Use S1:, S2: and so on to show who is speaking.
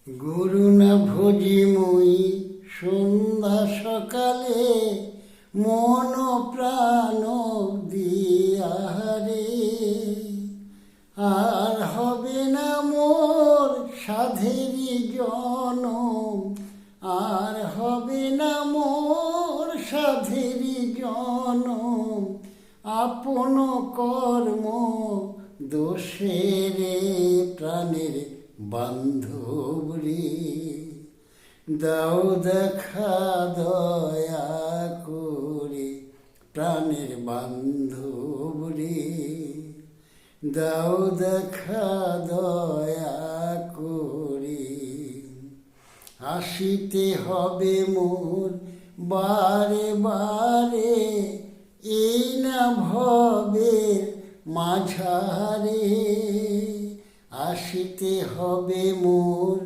S1: গুরু না ভোজিময়ী সন্ধ্যা সকালে মন প্রাণ দিয়ারে, আর হবে না মোর সাধেরই জনম, আর হবে না মোর সাধেরই জনম, আপন কর্ম দোষেরে প্রাণের বান্ধব রে, দাও দেখা দয়া করে প্রাণের বান্ধব রে, দাও দেখা দয়া করে। আসিতে হবে মোর বারে বারে, এই না ভবের মাঝারে, আসিতে হবে মোর